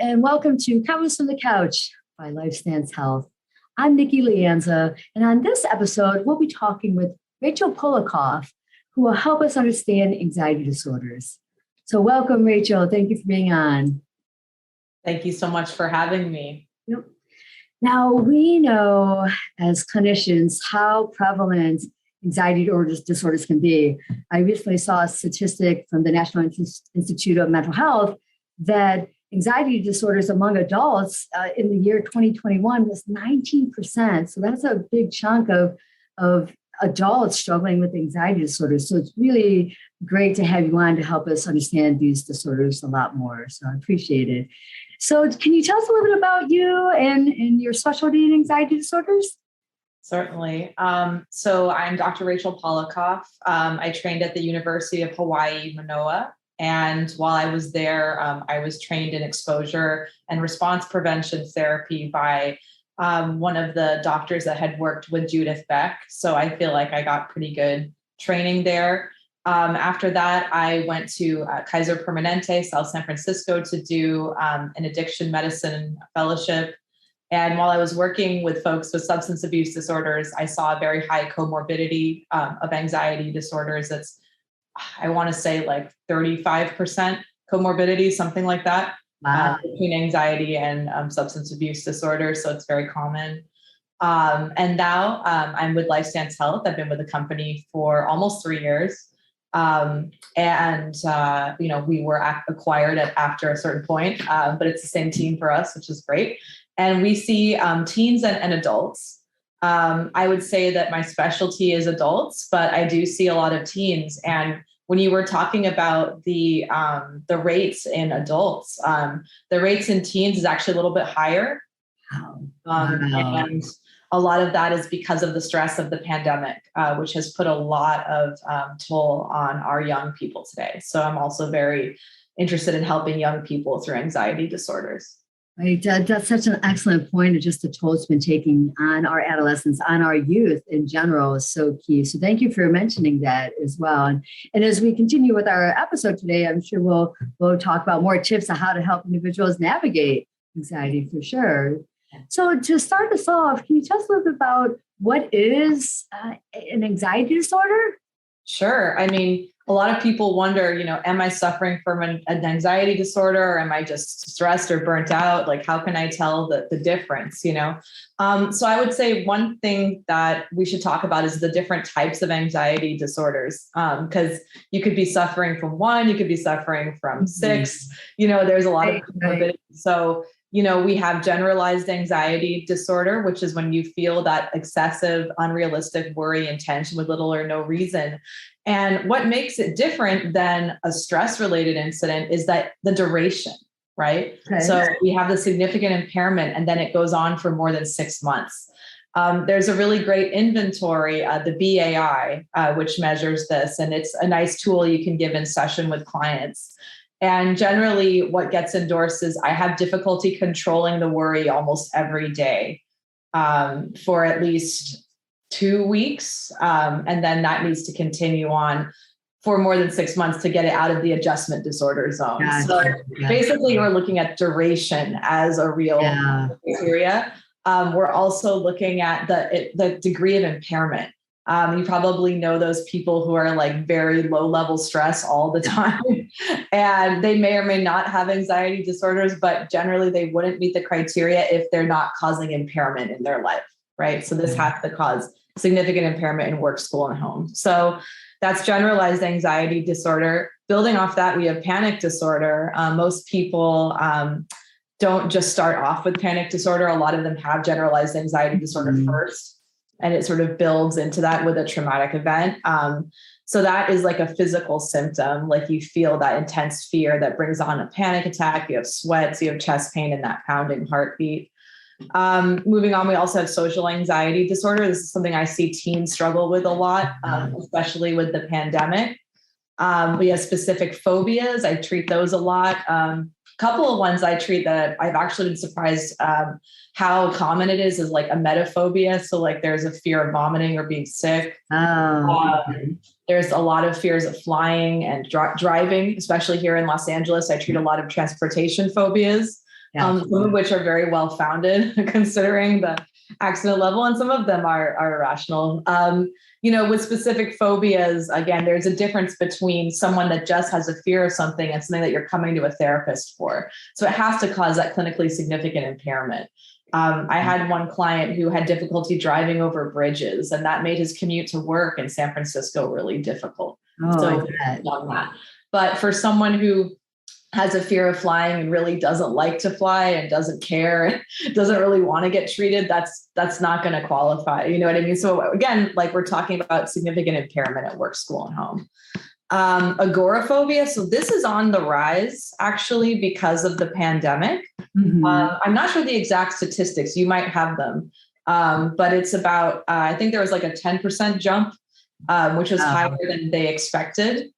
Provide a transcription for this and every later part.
and welcome to Convos from the Couch by LifeStance Health. I'm Nikki Leanza, and on this episode, we'll be talking with Rachel Polokoff, who will help us understand anxiety disorders. So welcome, Rachel. Thank you for being on. Thank you so much for having me. Yep. Now, we know as clinicians how prevalent anxiety disorders can be. I recently saw a statistic from the National Institute of Mental Health that anxiety disorders among adults in the year 2021 was 19%. So that's a big chunk of adults struggling with anxiety disorders. So it's really great to have you on to help us understand these disorders a lot more. So I appreciate it. So can you tell us a little bit about you and your specialty in anxiety disorders? Certainly. So I'm Dr. Rachel Polikoff. I trained at the University of Hawaii, Manoa. And while I was there, I was trained in exposure and response prevention therapy by one of the doctors that had worked with Judith Beck. So I feel like I got pretty good training there. After that, I went to Kaiser Permanente, South San Francisco, to do an addiction medicine fellowship. And while I was working with folks with substance abuse disorders, I saw a very high comorbidity of anxiety disorders. I want to say like 35% comorbidity, something like that, between anxiety and substance abuse disorder. So it's very common. And now I'm with LifeStance Health. I've been with the company for almost 3 years. We were acquired after a certain point, but it's the same team for us, which is great. And we see teens and adults. I would say that my specialty is adults, but I do see a lot of teens. And when you were talking about the rates in adults, the rates in teens is actually a little bit higher. And a lot of that is because of the stress of the pandemic, which has put a lot of toll on our young people today. So I'm also very interested in helping young people through anxiety disorders. Right. That's such an excellent point. Of just the toll it's been taking on our adolescents, on our youth in general is so key. So thank you for mentioning that as well. And as we continue with our episode today, I'm sure we'll talk about more tips on how to help individuals navigate anxiety for sure. So to start us off, can you tell us a little bit about what is an anxiety disorder? Sure. I mean, a lot of people wonder, am I suffering from an anxiety disorder, or am I just stressed or burnt out? Like, how can I tell the difference, So I would say one thing that we should talk about is the different types of anxiety disorders, because you could be suffering from one, you could be suffering from six, there's a lot of comorbidity. So we have generalized anxiety disorder, which is when you feel that excessive, unrealistic worry and tension with little or no reason. And what makes it different than a stress-related incident is that the duration, right? Okay. So we have the significant impairment, and then it goes on for more than 6 months. There's a really great inventory, the BAI, which measures this, and it's a nice tool you can give in session with clients. And generally what gets endorsed is I have difficulty controlling the worry almost every day for at least 2 weeks. And then that needs to continue on for more than 6 months to get it out of the adjustment disorder zone. Yeah, so basically we're looking at duration as a real criteria. We're also looking at the degree of impairment. You probably know those people who are like very low level stress all the time, and they may or may not have anxiety disorders, but generally they wouldn't meet the criteria if they're not causing impairment in their life, right? So this has to cause significant impairment in work, school, and home. So that's generalized anxiety disorder. Building off that, we have panic disorder. Most people don't just start off with panic disorder. A lot of them have generalized anxiety disorder first. And it sort of builds into that with a traumatic event. So that is like a physical symptom, like you feel that intense fear that brings on a panic attack, you have sweats, you have chest pain and that pounding heartbeat. Moving on, we also have social anxiety disorder. This is something I see teens struggle with a lot, especially with the pandemic. We have specific phobias. I treat those a lot. Couple of ones I treat that I've actually been surprised how common it is like emetophobia. So like there's a fear of vomiting or being sick. There's a lot of fears of flying and driving, especially here in Los Angeles. I treat a lot of transportation phobias. Some of which are very well founded considering the accident level, and some of them are irrational. With specific phobias, again, there's a difference between someone that just has a fear of something and something that you're coming to a therapist for. So it has to cause that clinically significant impairment. I had one client who had difficulty driving over bridges, and that made his commute to work in San Francisco really difficult. But for someone who has a fear of flying and really doesn't like to fly and doesn't care, doesn't really want to get treated, that's not going to qualify. You know what I mean? So again, like we're talking about significant impairment at work, school, and home. Agoraphobia. So this is on the rise actually because of the pandemic. Mm-hmm. I'm not sure the exact statistics. You might have them. But it's about, I think there was like a 10% jump, which was higher than they expected.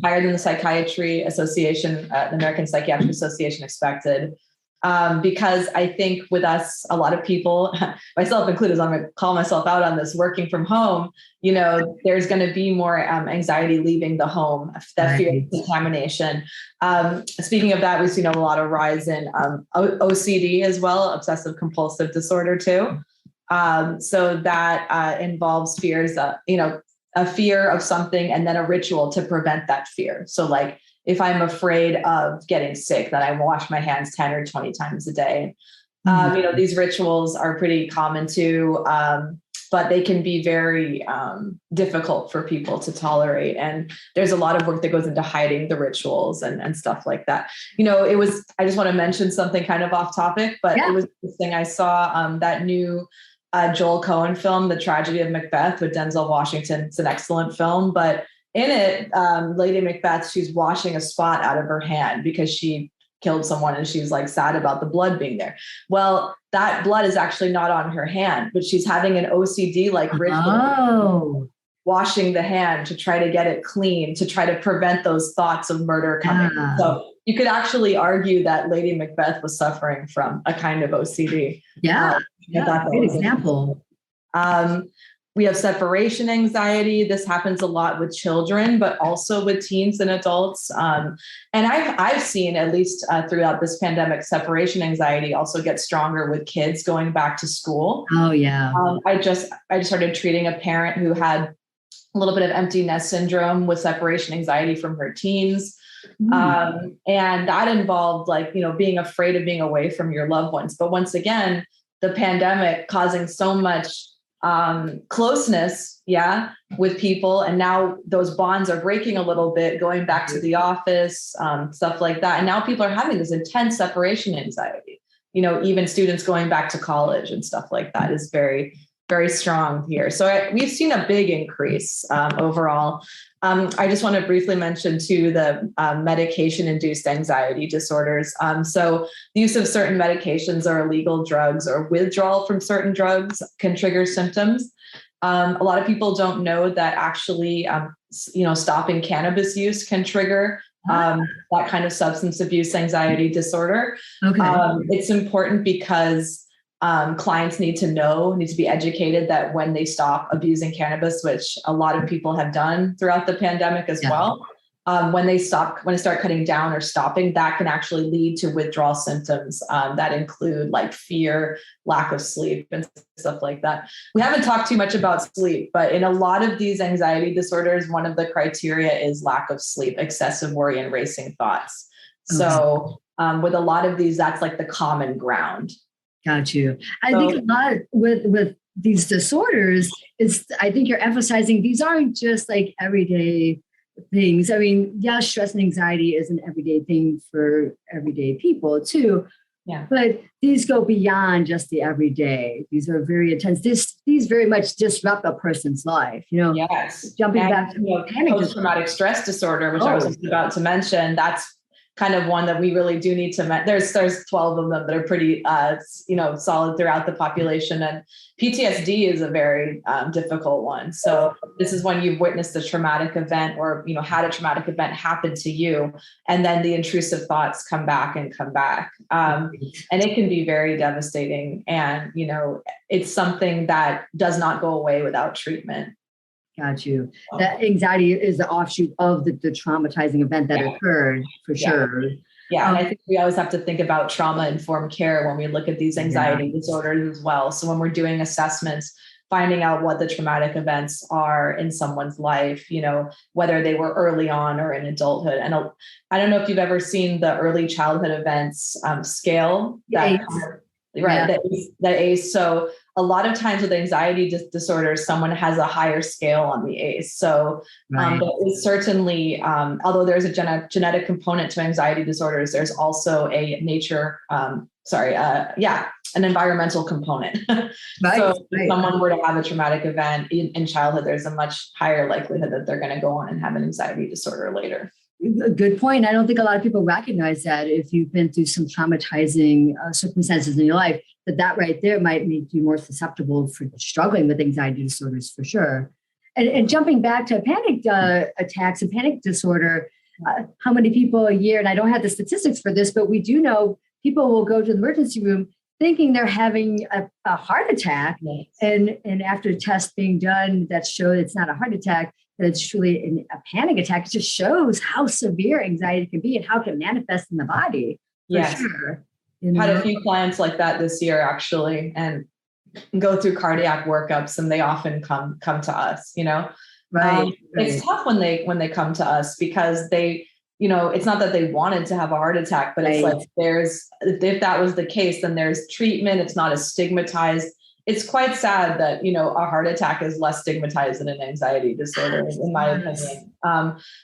Higher than the Psychiatry Association, the American Psychiatric Association expected. Because I think with us, a lot of people, myself included, as I'm going to call myself out on this, working from home, there's going to be more anxiety leaving the home, that fear of contamination. Speaking of that, we've seen a lot of rise in OCD as well, obsessive compulsive disorder too. So that involves fears, a fear of something and then a ritual to prevent that fear. So like if I'm afraid of getting sick, then I wash my hands 10 or 20 times a day. These rituals are pretty common too, but they can be very difficult for people to tolerate. And there's a lot of work that goes into hiding the rituals and stuff like that. I just want to mention something kind of off topic, but it was interesting. I saw that new Joel Cohen film, The Tragedy of Macbeth with Denzel Washington. It's an excellent film, but in it, Lady Macbeth, she's washing a spot out of her hand because she killed someone and she's like sad about the blood being there. Well, that blood is actually not on her hand, but she's having an OCD like ritual, washing the hand to try to get it clean, to try to prevent those thoughts of murder coming. So you could actually argue that Lady Macbeth was suffering from a kind of OCD. Good example. We have separation anxiety. This happens a lot with children, but also with teens and adults. And I've seen, at least throughout this pandemic, separation anxiety also get stronger with kids going back to school. Oh yeah. I just started treating a parent who had a little bit of empty nest syndrome with separation anxiety from her teens. And that involved being afraid of being away from your loved ones. But once again, the pandemic causing so much closeness, with people. And now those bonds are breaking a little bit, going back to the office, stuff like that. And now people are having this intense separation anxiety. Even students going back to college and stuff like that is very, very strong here. So we've seen a big increase overall. I just want to briefly mention too the medication-induced anxiety disorders. So the use of certain medications or illegal drugs or withdrawal from certain drugs can trigger symptoms. A lot of people don't know that actually, stopping cannabis use can trigger that kind of substance abuse anxiety disorder. It's important because clients need to be educated that when they stop abusing cannabis, which a lot of people have done throughout the pandemic as well, when they start cutting down or stopping, that can actually lead to withdrawal symptoms that include like fear, lack of sleep, and stuff like that. We haven't talked too much about sleep, but in a lot of these anxiety disorders, one of the criteria is lack of sleep, excessive worry, and racing thoughts. So with a lot of these, that's like the common ground. Got you. I think a lot with these disorders I think you're emphasizing these aren't just like everyday things. I mean, stress and anxiety is an everyday thing for everyday people too. Yeah. But these go beyond just the everyday. These are very intense. These very much disrupt a person's life. Yes. Jumping back to post-traumatic stress disorder, which I was just about to mention, that's kind of one that we really do need to there's 12 of them that are pretty solid throughout the population, and PTSD is a very difficult one. So this is when you've witnessed a traumatic event or had a traumatic event happen to you, and then the intrusive thoughts come back, and it can be very devastating, and it's something that does not go away without treatment. Got you. That anxiety is the offshoot of the traumatizing event that occurred, for sure. Yeah. And I think we always have to think about trauma-informed care when we look at these anxiety disorders as well. So when we're doing assessments, finding out what the traumatic events are in someone's life, whether they were early on or in adulthood. And I don't know if you've ever seen the early childhood events scale. That ACE. So a lot of times with anxiety disorders, someone has a higher scale on the ACE. So there is certainly, although there's a genetic component to anxiety disorders, there's also a an environmental component. So if someone were to have a traumatic event in childhood, there's a much higher likelihood that they're going to go on and have an anxiety disorder later. Good point. I don't think a lot of people recognize that if you've been through some traumatizing circumstances in your life, that right there might make you more susceptible for struggling with anxiety disorders for sure. And jumping back to panic attacks and panic disorder, how many people a year, and I don't have the statistics for this, but we do know people will go to the emergency room thinking they're having a heart attack. Yes. And after a test being done that showed it's not a heart attack, that it's truly a panic attack. It just shows how severe anxiety can be and how it can manifest in the body. Yes. Sure. Had a few clients like that this year, actually, and go through cardiac workups, and they often come to us, Right. It's tough when they come to us because they, it's not that they wanted to have a heart attack, but it's like if that was the case, then there's treatment. It's not as stigmatized. It's quite sad that, a heart attack is less stigmatized than an anxiety disorder, in my opinion.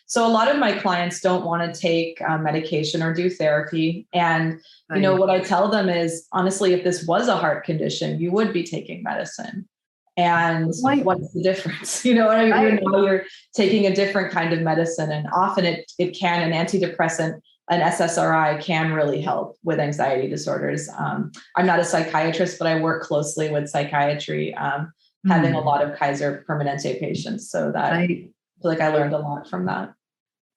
So a lot of my clients don't want to take medication or do therapy. And, what I tell them is, honestly, if this was a heart condition, you would be taking medicine. And what's the difference? You're taking a different kind of medicine. And often it can, an antidepressant, an SSRI can really help with anxiety disorders. I'm not a psychiatrist, but I work closely with psychiatry, having a lot of Kaiser Permanente patients. So that I feel like I learned a lot from that.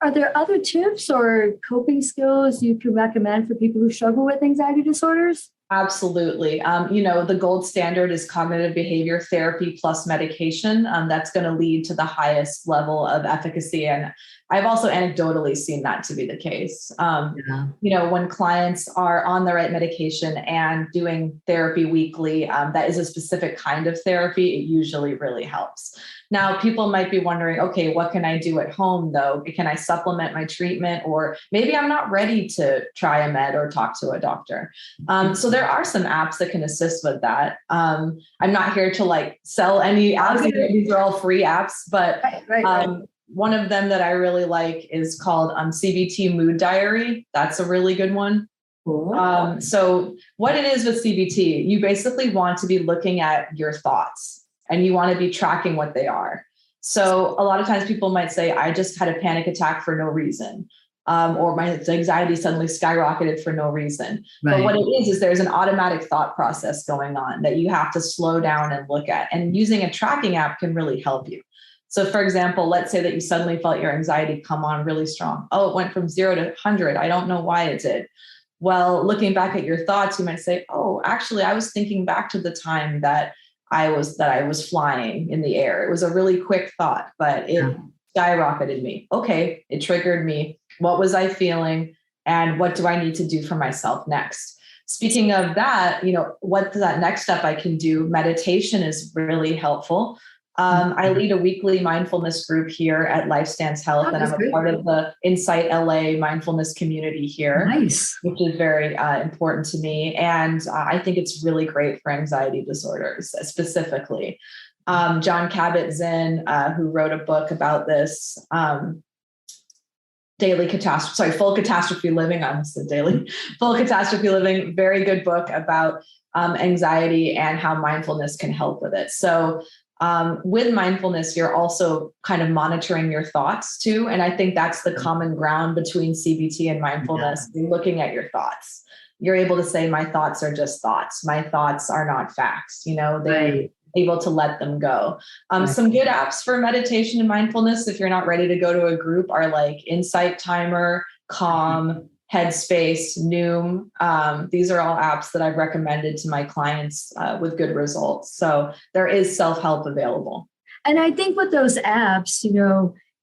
Are there other tips or coping skills you can recommend for people who struggle with anxiety disorders? Absolutely. The gold standard is cognitive behavior therapy plus medication. That's going to lead to the highest level of efficacy. And I've also anecdotally seen that to be the case. When clients are on the right medication and doing therapy weekly, that is a specific kind of therapy, it usually really helps. Now, people might be wondering, okay, what can I do at home though? Can I supplement my treatment? Or maybe I'm not ready to try a med or talk to a doctor. So there are some apps that can assist with that. I'm not here to sell any apps. These are all free apps, but one of them that I really like is called CBT Mood Diary. That's a really good one. Cool. So what it is with CBT, you basically want to be looking at your thoughts and you want to be tracking what they are. So a lot of times people might say, I just had a panic attack for no reason. Or my anxiety suddenly skyrocketed for no reason. Right. But what it is there's an automatic thought process going on that you have to slow down and look at. And using a tracking app can really help you. So for example, let's say that you suddenly felt your anxiety come on really strong. Oh, it went from 0 to 100. I don't know why it did. Well, looking back at your thoughts, you might say, oh, actually, I was thinking back to the time that I was flying in the air. It was a really quick thought, but it skyrocketed me. Okay, it triggered me. What was I feeling? And what do I need to do for myself next? Speaking of that, what's that next step I can do? Meditation is really helpful. I lead a weekly mindfulness group here at LifeStance Health, and I'm a part of the Insight LA mindfulness community here, which is very important to me. And I think it's really great for anxiety disorders specifically. John Kabat-Zinn, who wrote a book about this, Full Catastrophe Living. I almost said daily. Full Catastrophe Living, very good book about anxiety and how mindfulness can help with it. So with mindfulness, you're also kind of monitoring your thoughts too. And I think that's the common ground between CBT and mindfulness. You're looking at your thoughts. You're able to say, my thoughts are just thoughts. My thoughts are not facts. They're able to let them go. Some good apps for meditation and mindfulness, if you're not ready to go to a group, are like Insight Timer, Calm, Headspace, Noom. These are all apps that I've recommended to my clients with good results. So there is self-help available. And I think with those apps,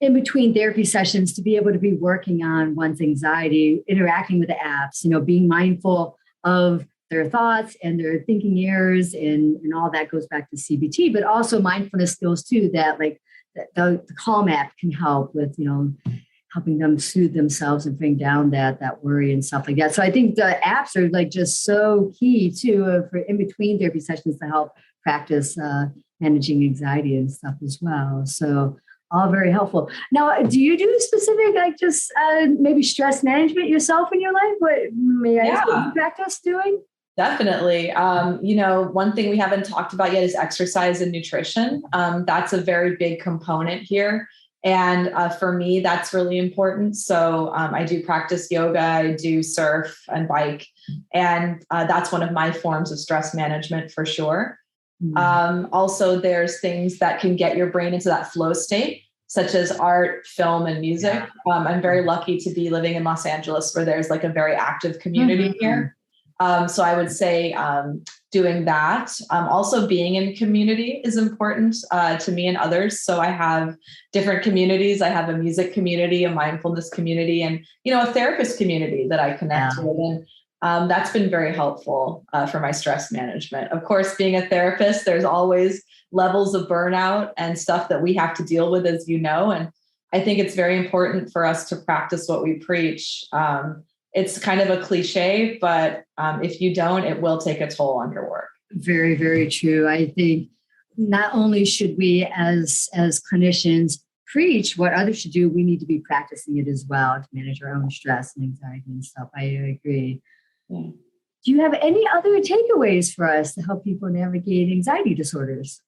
in between therapy sessions to be able to be working on one's anxiety, interacting with the apps, being mindful of their thoughts and their thinking errors and all that goes back to CBT, but also mindfulness skills too, that like the Calm app can help with, helping them soothe themselves and bring down that worry and stuff like that. So I think the apps are like just so key too for in between therapy sessions to help practice managing anxiety and stuff as well. So all very helpful. Now, do you do specific, like just maybe stress management yourself in your life? What may I ask what you practice doing? Definitely. One thing we haven't talked about yet is exercise and nutrition. That's a very big component here. And for me, that's really important. So I do practice yoga, I do surf and bike, and that's one of my forms of stress management for sure. Also, there's things that can get your brain into that flow state, such as art, film, and music. I'm very lucky to be living in Los Angeles, where there's like a very active community here. So I would say doing that. Also being in community is important to me and others. So I have different communities. I have a music community, a mindfulness community, and, a therapist community that I connect with. And that's been very helpful for my stress management. Of course, being a therapist, there's always levels of burnout and stuff that we have to deal with, as you know. And I think it's very important for us to practice what we preach. It's kind of a cliche, but if you don't, it will take a toll on your work. Very, very true. I think not only should we as clinicians preach what others should do, we need to be practicing it as well to manage our own stress and anxiety and stuff. I agree. Yeah. Do you have any other takeaways for us to help people navigate anxiety disorders?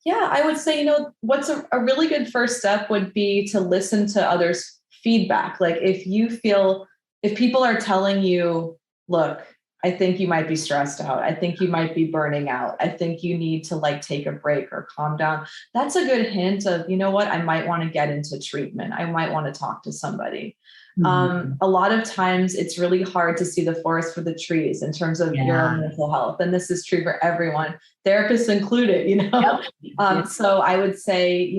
Yeah, I would say, what's a really good first step would be to listen to others' feedback. Like if people are telling you, look, I think you might be stressed out. I think you might be burning out. I think you need to take a break or calm down. That's a good hint of, I might want to get into treatment. I might want to talk to somebody. A lot of times it's really hard to see the forest for the trees in terms of your own mental health. And this is true for everyone, therapists included, Yep. So I would say,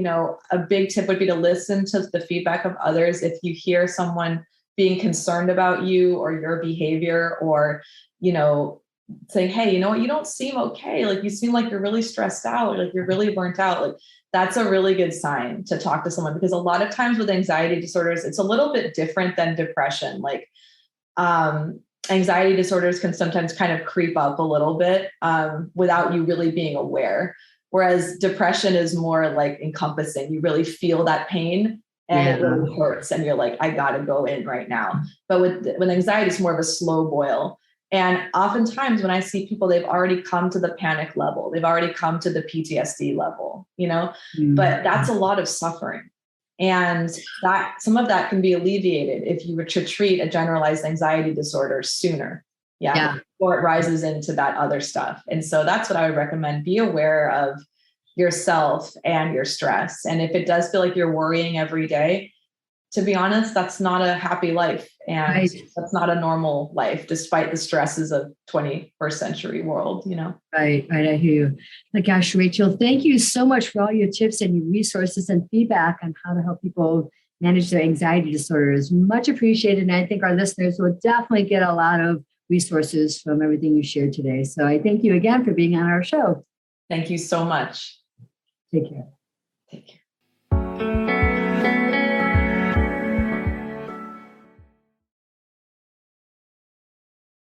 a big tip would be to listen to the feedback of others. If you hear someone being concerned about you or your behavior, or, saying, hey, you don't seem okay. Like you seem like you're really stressed out, like you're really burnt out. Like that's a really good sign to talk to someone, because a lot of times with anxiety disorders, it's a little bit different than depression. Like anxiety disorders can sometimes kind of creep up a little bit without you really being aware. Whereas depression is more like encompassing. You really feel that pain. And it really hurts. And you're like, I got to go in right now. But with anxiety, it's more of a slow boil. And oftentimes when I see people, they've already come to the panic level. They've already come to the PTSD level, but that's a lot of suffering. And that some of that can be alleviated if you were to treat a generalized anxiety disorder sooner. Before it rises into that other stuff. And so that's what I would recommend. Be aware of yourself and your stress. And if it does feel like you're worrying every day, to be honest, that's not a happy life. And that's not a normal life, despite the stresses of 21st century world, Right. I hear you. My gosh, Rachel, thank you so much for all your tips and your resources and feedback on how to help people manage their anxiety disorders. Much appreciated. And I think our listeners will definitely get a lot of resources from everything you shared today. So I thank you again for being on our show. Thank you so much. Take care. Take care.